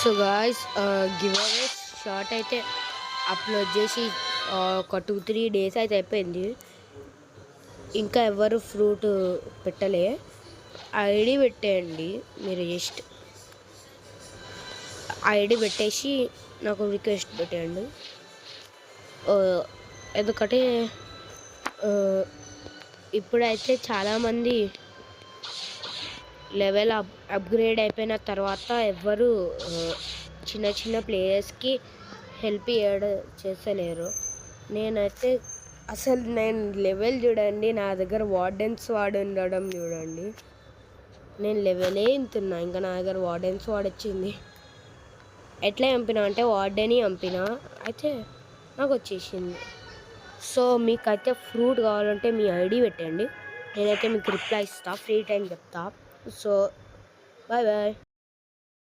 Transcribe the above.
So guys give away short అయితే upload చేసి ఒక 2-3 డేస్ అయితే అయిపోయింది. ఇంకా ఎవరు ఫ్రూట్ పెట్టలే. ఐడి పెట్టేయండి, మీరు జస్ట్ ఐడి పెట్టేసి నాకు రిక్వెస్ట్ పెట్టేయండి. ఎందుకంటే ఇప్పుడైతే చాలామంది లెవెల్ అప్గ్రేడ్ అయిపోయిన తర్వాత ఎవ్వరు చిన్న చిన్న ప్లేయర్స్కి హెల్ప్ చేస్తలేరు. నేనైతే అసలు నేను లెవెల్ చూడండి, నా దగ్గర వార్డెన్స్ వాడు ఉండడం చూడండి. నేను లెవెలే ఇంతున్నా, ఇంకా నా దగ్గర వార్డెన్స్ వాడు వచ్చింది. ఎట్లా చంపినా అంటే వార్డెని చంపినా, అయితే నాకు వచ్చేసింది. సో మీకైతే ఫ్రూట్ కావాలంటే మీ ఐడి పెట్టండి, నేనైతే మీకు రిప్లై ఇస్తా, ఫ్రీ టైం చెప్తా. So bye bye.